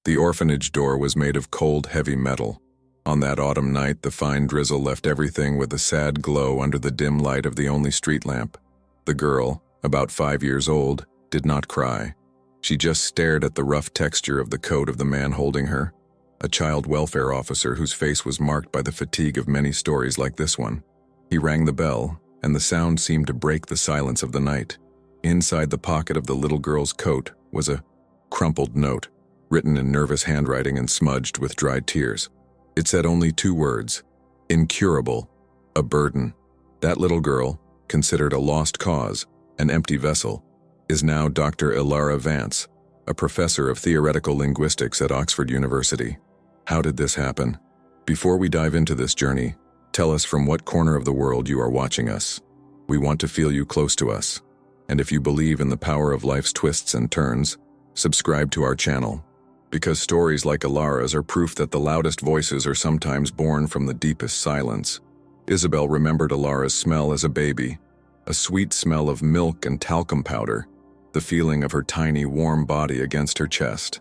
The orphanage door was made of cold, heavy metal. On that autumn night, the fine drizzle left everything with a sad glow under the dim light of the only street lamp. The girl, about 5 years old, did not cry. She just stared at the rough texture of the coat of the man holding her, a child welfare officer whose face was marked by the fatigue of many stories like this one. He rang the bell, and the sound seemed to break the silence of the night. Inside the pocket of the little girl's coat was a crumpled note, written in nervous handwriting and smudged with dried tears. It said only 2 words: incurable, a burden. That little girl, considered a lost cause, an empty vessel, is now Dr. Ilara Vance, a professor of theoretical linguistics at Oxford University. How did this happen? Before we dive into this journey, tell us from what corner of the world you are watching us. We want to feel you close to us. And if you believe in the power of life's twists and turns, subscribe to our channel. Because stories like Ilara's are proof that the loudest voices are sometimes born from the deepest silence. Isabel remembered Ilara's smell as a baby, a sweet smell of milk and talcum powder, the feeling of her tiny, warm body against her chest.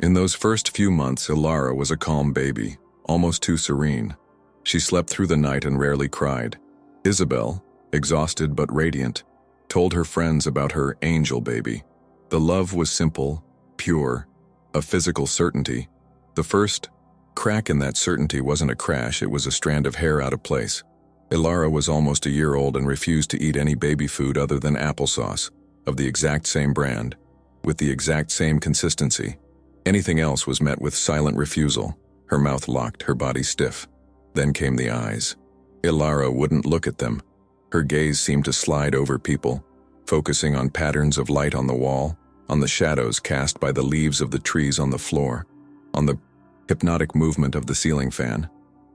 In those first few months, Ilara was a calm baby, almost too serene. She slept through the night and rarely cried. Isabel, exhausted but radiant, told her friends about her angel baby. The love was simple, pure, a physical certainty. The first crack in that certainty wasn't a crash, it was a strand of hair out of place. Ilara was almost a year old and refused to eat any baby food other than applesauce, of the exact same brand, with the exact same consistency. Anything else was met with silent refusal, her mouth locked, her body stiff. Then came the eyes. Ilara wouldn't look at them. Her gaze seemed to slide over people, focusing on patterns of light on the wall, on the shadows cast by the leaves of the trees on the floor, on the hypnotic movement of the ceiling fan.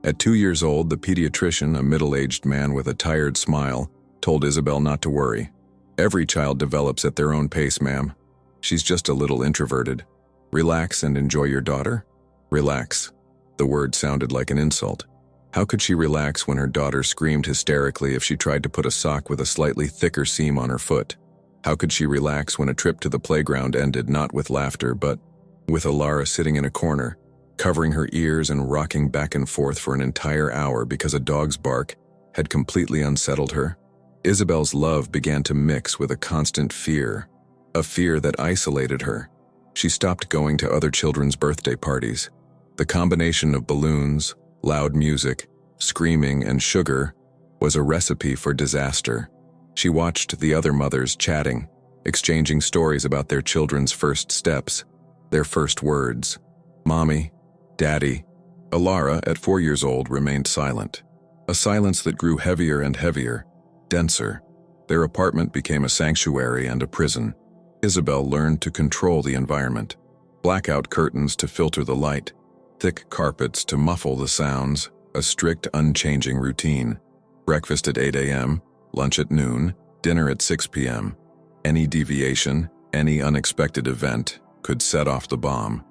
At 2 years old, the pediatrician, a middle-aged man with a tired smile, told Isabel not to worry. Every child develops at their own pace, ma'am. She's just a little introverted. Relax and enjoy your daughter? Relax. The word sounded like an insult. How could she relax when her daughter screamed hysterically if she tried to put a sock with a slightly thicker seam on her foot? How could she relax when a trip to the playground ended not with laughter but with Ilara sitting in a corner, covering her ears and rocking back and forth for an entire hour because a dog's bark had completely unsettled her? Isabel's love began to mix with a constant fear, a fear that isolated her. She stopped going to other children's birthday parties. The combination of balloons, loud music, screaming, and sugar was a recipe for disaster. She watched the other mothers chatting, exchanging stories about their children's first steps, their first words. Mommy, Daddy. Ilara, at 4 years old, remained silent. A silence that grew heavier and heavier, denser. Their apartment became a sanctuary and a prison. Isabel learned to control the environment. Blackout curtains to filter the light, thick carpets to muffle the sounds, a strict, unchanging routine. Breakfast at 8 a.m., lunch at noon, dinner at 6 p.m. Any deviation, any unexpected event could set off the bomb.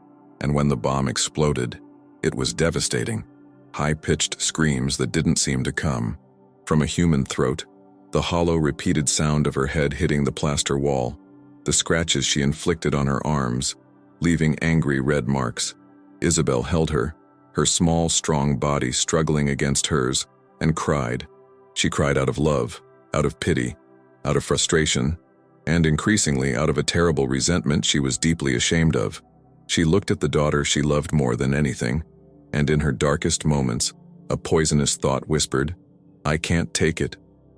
And when the bomb exploded, it was devastating. High-pitched screams that didn't seem to come from a human throat, the hollow, repeated sound of her head hitting the plaster wall, the scratches she inflicted on her arms, leaving angry red marks. Isabel held her, her small, strong body struggling against hers, and cried. She cried out of love, out of pity, out of frustration, and increasingly out of a terrible resentment she was deeply ashamed of. She looked at the daughter she loved more than anything, and in her darkest moments, a poisonous thought whispered, "I can't take it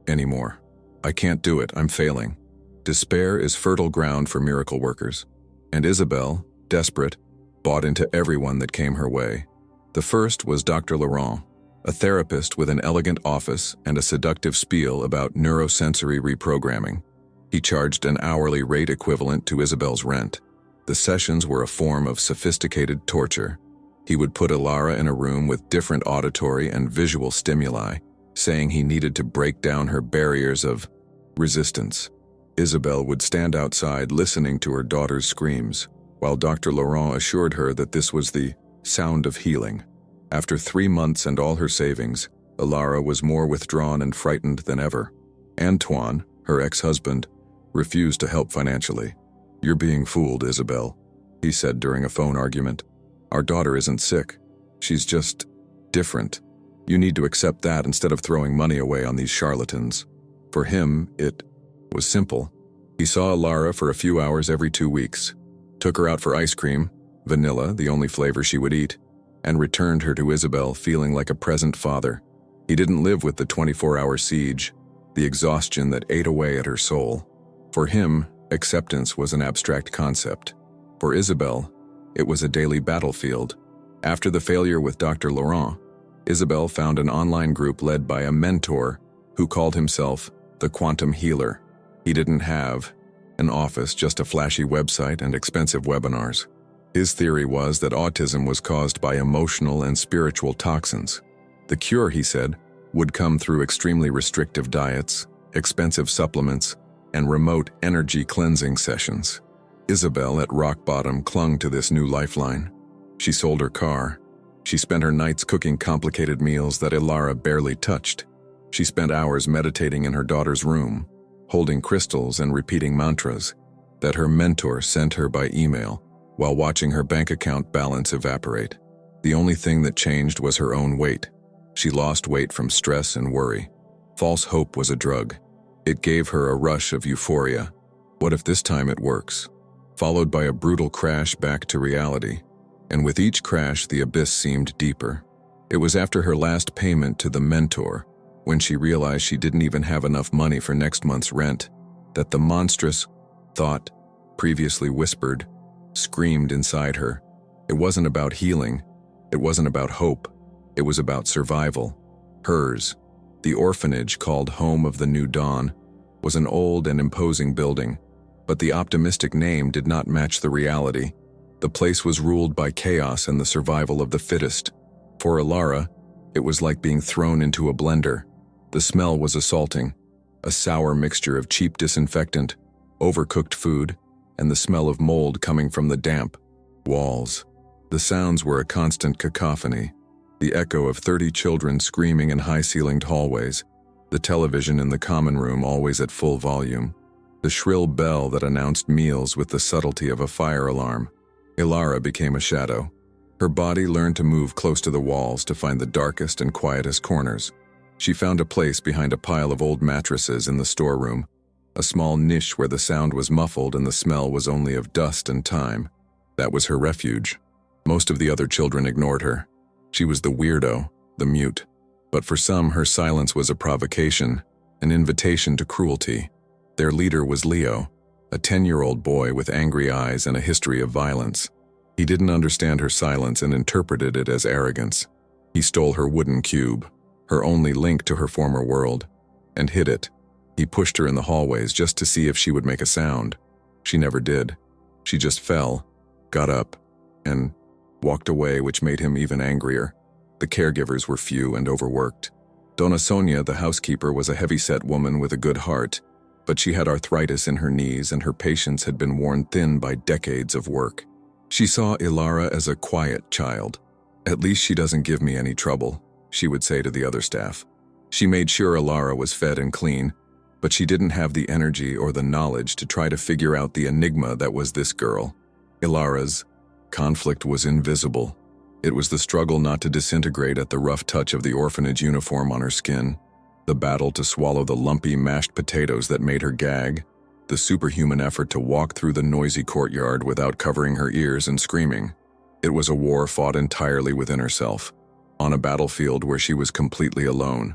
anymore. I can't do it, I'm failing." Despair is fertile ground for miracle workers, and Isabel, desperate, bought into everyone that came her way. The first was Dr. Laurent, a therapist with an elegant office and a seductive spiel about neurosensory reprogramming. He charged an hourly rate equivalent to Isabel's rent. The sessions were a form of sophisticated torture. He would put Ilara in a room with different auditory and visual stimuli, saying he needed to break down her barriers of resistance. Isabel would stand outside listening to her daughter's screams, while Dr. Laurent assured her that this was the sound of healing. After 3 months and all her savings, Ilara was more withdrawn and frightened than ever. Antoine, her ex-husband, refused to help financially. "You're being fooled, Isabel," he said during a phone argument. Our daughter isn't sick. She's just different. You need to accept that instead of throwing money away on these charlatans." For him, it was simple. He saw Lara for a few hours every 2 weeks, took her out for ice cream, vanilla, the only flavor she would eat, and returned her to Isabel feeling like a present father. He didn't live with the 24-hour siege, the exhaustion that ate away at her soul. For him, acceptance was an abstract concept. For Isabel, it was a daily battlefield. After the failure with Dr. Laurent, Isabel found an online group led by a mentor who called himself the Quantum Healer. He didn't have an office, just a flashy website and expensive webinars. His theory was that autism was caused by emotional and spiritual toxins. The cure, he said, would come through extremely restrictive diets, expensive supplements, and remote energy cleansing sessions. Isabel, at rock bottom, clung to this new lifeline. She sold her car. She spent her nights cooking complicated meals that Ilara barely touched. She spent hours meditating in her daughter's room, holding crystals and repeating mantras that her mentor sent her by email while watching her bank account balance evaporate. The only thing that changed was her own weight. She lost weight from stress and worry. False hope was a drug. It gave her a rush of euphoria. What if this time it works? Followed by a brutal crash back to reality. And with each crash, the abyss seemed deeper. It was after her last payment to the mentor, when she realized she didn't even have enough money for next month's rent, that the monstrous thought, previously whispered, screamed inside her. It wasn't about healing. It wasn't about hope. It was about survival. Hers, the orphanage called Home of the New Dawn, was an old and imposing building, but the optimistic name did not match the reality. The place was ruled by chaos and the survival of the fittest. For Ilara, it was like being thrown into a blender. The smell was assaulting, a sour mixture of cheap disinfectant, overcooked food, and the smell of mold coming from the damp walls. The sounds were a constant cacophony, the echo of 30 children screaming in high-ceilinged hallways, the television in the common room always at full volume, the shrill bell that announced meals with the subtlety of a fire alarm. Ilara became a shadow. Her body learned to move close to the walls to find the darkest and quietest corners. She found a place behind a pile of old mattresses in the storeroom, a small niche where the sound was muffled and the smell was only of dust and time. That was her refuge. Most of the other children ignored her. She was the weirdo, the mute. But for some, her silence was a provocation, an invitation to cruelty. Their leader was Leo, a 10-year-old boy with angry eyes and a history of violence. He didn't understand her silence and interpreted it as arrogance. He stole her wooden cube, her only link to her former world, and hid it. He pushed her in the hallways just to see if she would make a sound. She never did. She just fell, got up, and walked away, which made him even angrier. The caregivers were few and overworked. Donna Sonia, the housekeeper, was a heavy-set woman with a good heart, but she had arthritis in her knees and her patience had been worn thin by decades of work. She saw Ilara as a quiet child. "At least she doesn't give me any trouble," she would say to the other staff. She made sure Ilara was fed and clean, but she didn't have the energy or the knowledge to try to figure out the enigma that was this girl. Ilara's conflict was invisible. It was the struggle not to disintegrate at the rough touch of the orphanage uniform on her skin, the battle to swallow the lumpy mashed potatoes that made her gag, the superhuman effort to walk through the noisy courtyard without covering her ears and screaming. It was a war fought entirely within herself, on a battlefield where she was completely alone.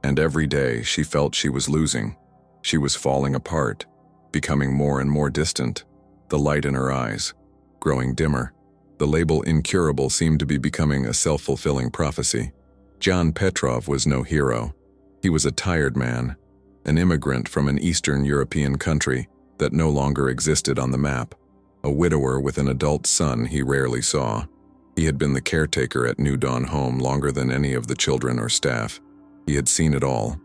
And every day she felt she was losing. She was falling apart, becoming more and more distant, the light in her eyes growing dimmer. The label incurable seemed to be becoming a self-fulfilling prophecy. John Petrov was no hero. He was a tired man, an immigrant from an Eastern European country that no longer existed on the map, a widower with an adult son he rarely saw. He had been the caretaker at New Dawn Home longer than any of the children or staff. He had seen it all,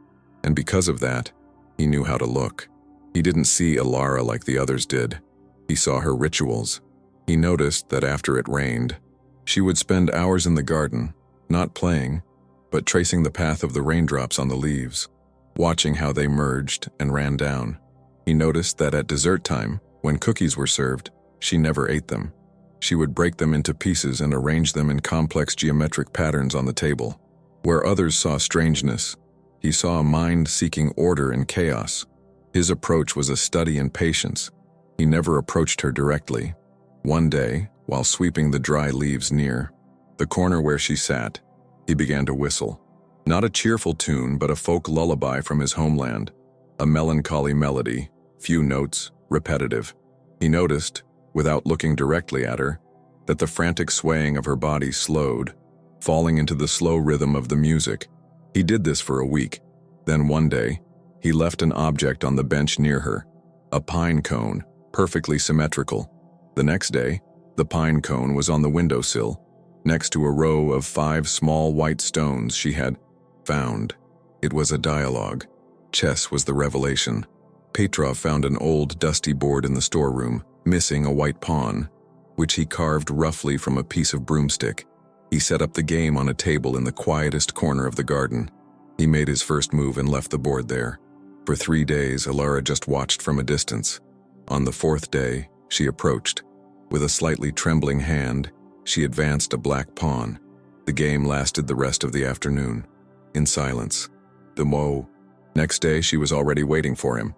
and because of that, he knew how to look. He didn't see Ilara like the others did. He saw her rituals. He noticed that after it rained, she would spend hours in the garden, not playing, but tracing the path of the raindrops on the leaves, watching how they merged and ran down. He noticed that at dessert time, when cookies were served, she never ate them. She would break them into pieces and arrange them in complex geometric patterns on the table. Where others saw strangeness, he saw a mind seeking order in chaos. His approach was a study in patience. He never approached her directly. One day, while sweeping the dry leaves near the corner where she sat, he began to whistle. Not a cheerful tune, but a folk lullaby from his homeland. A melancholy melody, few notes, repetitive. He noticed, without looking directly at her, that the frantic swaying of her body slowed, falling into the slow rhythm of the music. He did this for a week. Then one day, he left an object on the bench near her, a pine cone, perfectly symmetrical. The next day, the pine cone was on the windowsill, next to a row of 5 small white stones she had found. It was a dialogue. Chess was the revelation. Petrov found an old, dusty board in the storeroom, missing a white pawn, which he carved roughly from a piece of broomstick. He set up the game on a table in the quietest corner of the garden. He made his first move and left the board there. For 3 days, Alara just watched from a distance. On the 4th day, she approached. With a slightly trembling hand, she advanced a black pawn. The game lasted the rest of the afternoon, in silence. Next day, she was already waiting for him.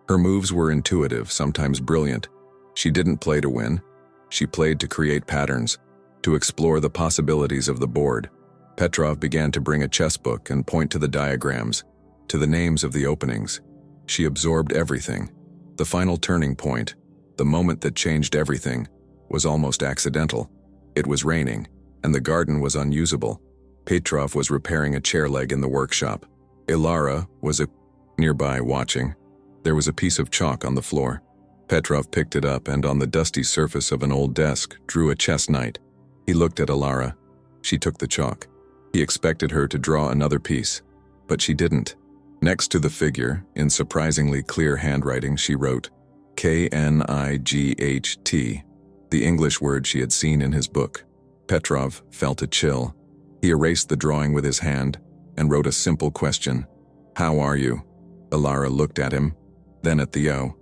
Her moves were intuitive, sometimes brilliant. She didn't play to win. She played to create patterns, to explore the possibilities of the board. Petrov began to bring a chess book and point to the diagrams, to the names of the openings. She absorbed everything. The final turning point, the moment that changed everything, was almost accidental. It was raining, and the garden was unusable. Petrov was repairing a chair leg in the workshop. Alara was nearby watching. There was a piece of chalk on the floor. Petrov picked it up and on the dusty surface of an old desk drew a chess knight. He looked at Alara. She took the chalk. He expected her to draw another piece, but she didn't. Next to the figure, in surprisingly clear handwriting, she wrote, Knight, the English word she had seen in his book. Petrov felt a chill. He erased the drawing with his hand and wrote a simple question. How are you? Alara looked at him, then at the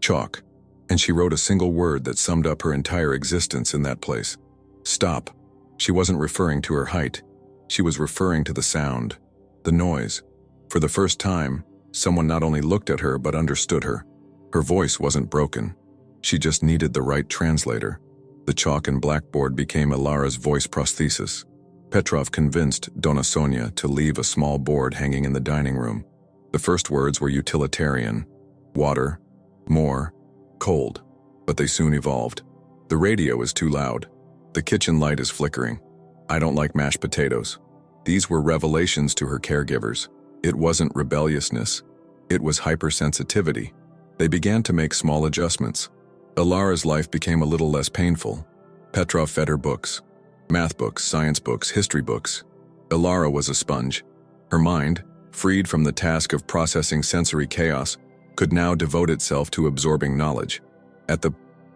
chalk, and she wrote a single word that summed up her entire existence in that place. Stop. She wasn't referring to her height. She was referring to the sound, the noise. For the first time, someone not only looked at her but understood her. Her voice wasn't broken. She just needed the right translator. The chalk and blackboard became Alara's voice prosthesis. Petrov convinced Donna Sonia to leave a small board hanging in the dining room. The first words were utilitarian, water, more, cold, but they soon evolved. The radio is too loud. The kitchen light is flickering. I don't like mashed potatoes. These were revelations to her caregivers. It wasn't rebelliousness. It was hypersensitivity. They began to make small adjustments. Alara's life became a little less painful. Petrov fed her books. Math books, science books, history books. Alara was a sponge. Her mind, freed from the task of processing sensory chaos, could now devote itself to absorbing knowledge. At the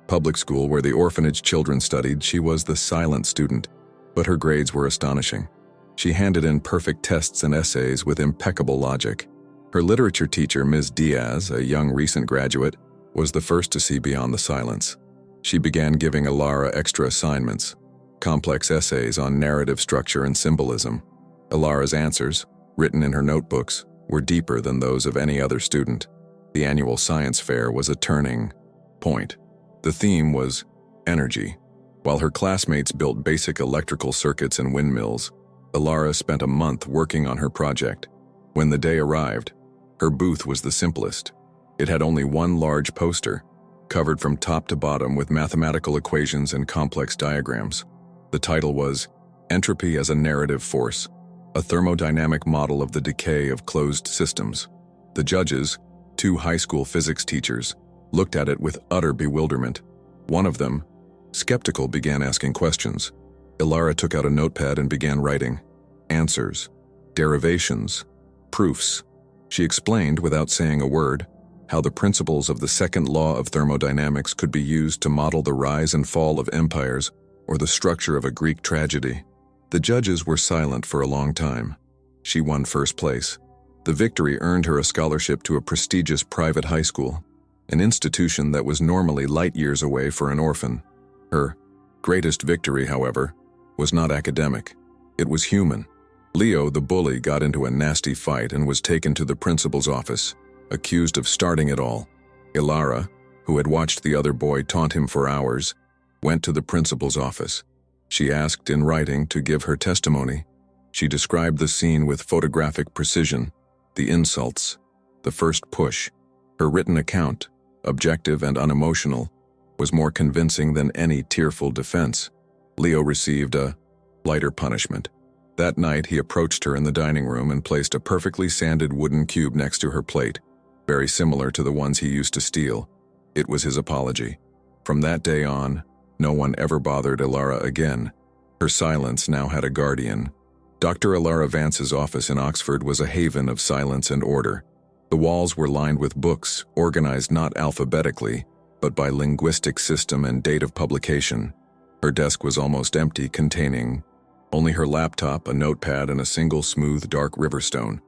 public school where the orphanage children studied, she was the silent student, but her grades were astonishing. She handed in perfect tests and essays with impeccable logic. Her literature teacher, Ms. Diaz, a young recent graduate, was the first to see beyond the silence. She began giving Alara extra assignments, complex essays on narrative structure and symbolism. Alara's answers, written in her notebooks, were deeper than those of any other student. The annual science fair was a turning point. The theme was energy. While her classmates built basic electrical circuits and windmills, Alara spent a month working on her project. When the day arrived, her booth was the simplest. It had only one large poster, covered from top to bottom with mathematical equations and complex diagrams. The title was Entropy as a Narrative Force, a thermodynamic model of the decay of closed systems. The judges, 2 high school physics teachers, looked at it with utter bewilderment. One of them, skeptical, began asking questions. Alara took out a notepad and began writing answers, derivations, proofs. She explained, without saying a word, how the principles of the second law of thermodynamics could be used to model the rise and fall of empires or the structure of a Greek tragedy. The judges were silent for a long time. She won first place. The victory earned her a scholarship to a prestigious private high school, an institution that was normally light years away for an orphan. Her greatest victory, however, was not academic. It was human. Leo, the bully, got into a nasty fight and was taken to the principal's office, accused of starting it all. Ilara, who had watched the other boy taunt him for hours, went to the principal's office. She asked in writing to give her testimony. She described the scene with photographic precision, the insults, the first push. Her written account, objective and unemotional, was more convincing than any tearful defense. Leo received a lighter punishment. That night, he approached her in the dining room and placed a perfectly sanded wooden cube next to her plate, very similar to the ones he used to steal. It was his apology. From that day on, no one ever bothered Ilara again. Her silence now had a guardian. Dr. Ilara Vance's office in Oxford was a haven of silence and order. The walls were lined with books, organized not alphabetically, but by linguistic system and date of publication. Her desk was almost empty, containing only her laptop, a notepad, and a single smooth, dark riverstone.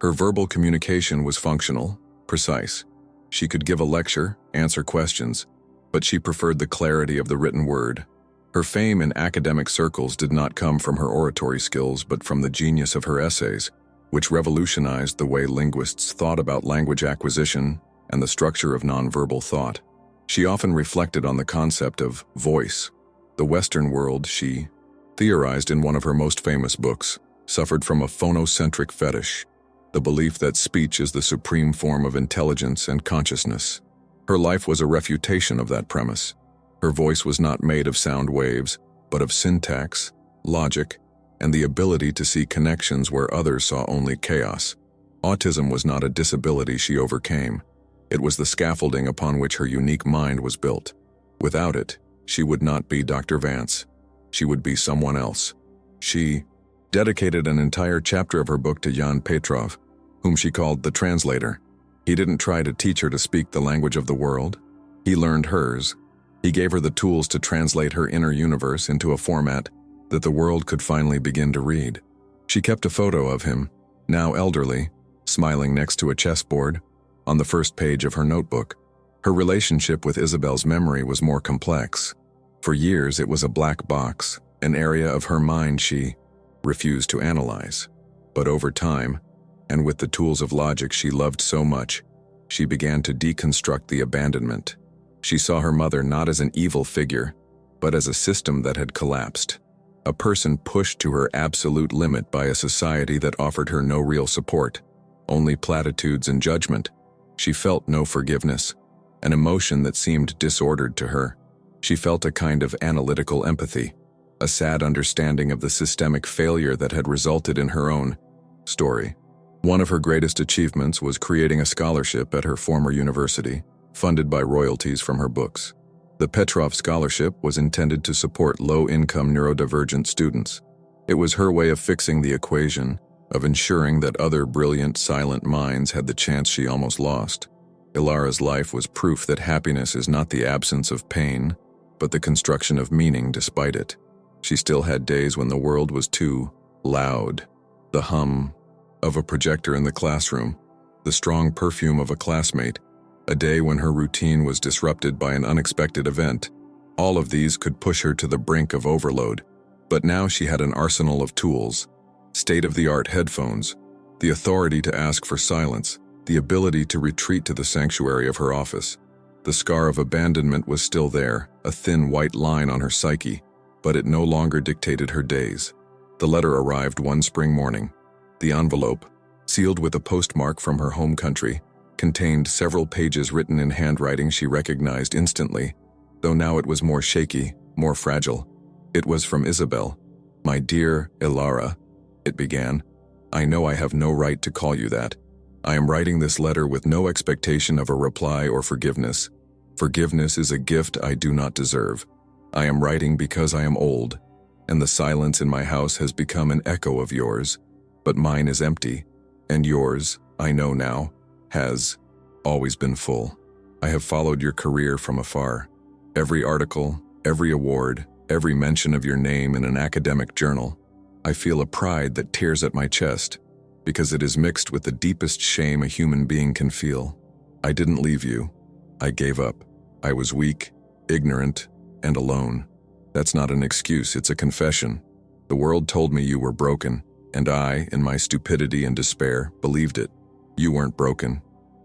Her verbal communication was functional, precise. She could give a lecture, answer questions, but she preferred the clarity of the written word. Her fame in academic circles did not come from her oratory skills, but from the genius of her essays, which revolutionized the way linguists thought about language acquisition and the structure of nonverbal thought. She often reflected on the concept of voice. The Western world, she theorized in one of her most famous books, suffered from a phonocentric fetish, the belief that speech is the supreme form of intelligence and consciousness. Her life was a refutation of that premise. Her voice was not made of sound waves, but of syntax, logic, and the ability to see connections where others saw only chaos. Autism was not a disability she overcame. It was the scaffolding upon which her unique mind was built. Without it, she would not be Dr. Vance. She would be someone else. She dedicated an entire chapter of her book to Jan Petrov, whom she called the translator. He didn't try to teach her to speak the language of the world. He learned hers. He gave her the tools to translate her inner universe into a format that the world could finally begin to read. She kept a photo of him, now elderly, smiling next to a chessboard, on the first page of her notebook. Her relationship with Isabel's memory was more complex. For years, it was a black box, an area of her mind she refused to analyze. But over time, and with the tools of logic she loved so much, she began to deconstruct the abandonment. She saw her mother not as an evil figure, but as a system that had collapsed. A person pushed to her absolute limit by a society that offered her no real support, only platitudes and judgment. She felt no forgiveness, an emotion that seemed disordered to her. She felt a kind of analytical empathy, a sad understanding of the systemic failure that had resulted in her own story. One of her greatest achievements was creating a scholarship at her former university, funded by royalties from her books. The Petrov Scholarship was intended to support low-income neurodivergent students. It was her way of fixing the equation, of ensuring that other brilliant, silent minds had the chance she almost lost. Ilara's life was proof that happiness is not the absence of pain, but the construction of meaning despite it. She still had days when the world was too loud. The hum of a projector in the classroom, the strong perfume of a classmate, a day when her routine was disrupted by an unexpected event. All of these could push her to the brink of overload. But now she had an arsenal of tools, state-of-the-art headphones, the authority to ask for silence, the ability to retreat to the sanctuary of her office. The scar of abandonment was still there, a thin white line on her psyche, but it no longer dictated her days. The letter arrived one spring morning. The envelope, sealed with a postmark from her home country, contained several pages written in handwriting she recognized instantly, though now it was more shaky, more fragile. It was from Isabel. "My dear Ilara," it began, "I know I have no right to call you that. I am writing this letter with no expectation of a reply or forgiveness. Forgiveness is a gift I do not deserve. I am writing because I am old, and the silence in my house has become an echo of yours, but mine is empty, and yours, I know now, has always been full. I have followed your career from afar. Every article, every award, every mention of your name in an academic journal. I feel a pride that tears at my chest, because it is mixed with the deepest shame a human being can feel. I didn't leave you. I gave up. I was weak, ignorant, and alone. That's not an excuse, it's a confession. The world told me you were broken, and I, in my stupidity and despair, believed it. You weren't broken.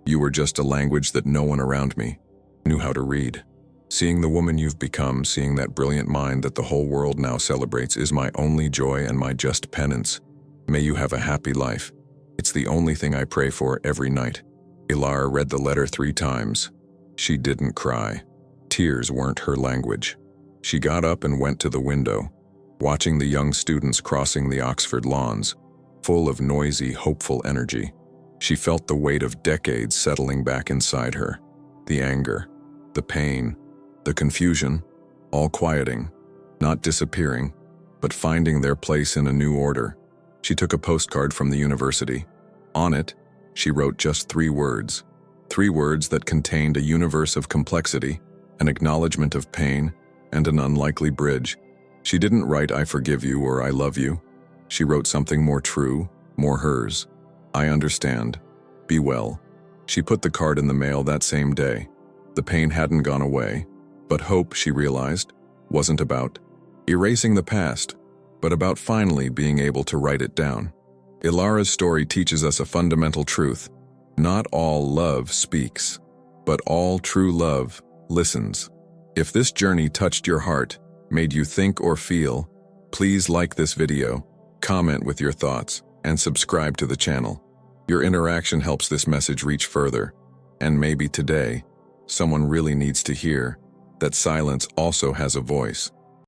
You were just a language that no one around me knew how to read. Seeing the woman you've become, seeing that brilliant mind that the whole world now celebrates, is my only joy and my just penance. May you have a happy life. It's the only thing I pray for every night. Ilar read the letter 3 times. She didn't cry. Tears weren't her language. She got up and went to the window, watching the young students crossing the Oxford lawns, full of noisy, hopeful energy. She felt the weight of decades settling back inside her. The anger, the pain, the confusion, all quieting, not disappearing, but finding their place in a new order. She took a postcard from the university. On it, she wrote just 3 words. 3 words that contained a universe of complexity, an acknowledgement of pain, and an unlikely bridge. She didn't write "I forgive you" or "I love you." She wrote something more true, more hers. "I understand. Be well." She put the card in the mail that same day. The pain hadn't gone away, but hope, she realized, wasn't about erasing the past, but about finally being able to write it down. Ilara's story teaches us a fundamental truth. Not all love speaks, but all true love listens. If this journey touched your heart, made you think or feel, please like this video, comment with your thoughts, and subscribe to the channel. Your interaction helps this message reach further, and maybe today, someone really needs to hear that silence also has a voice.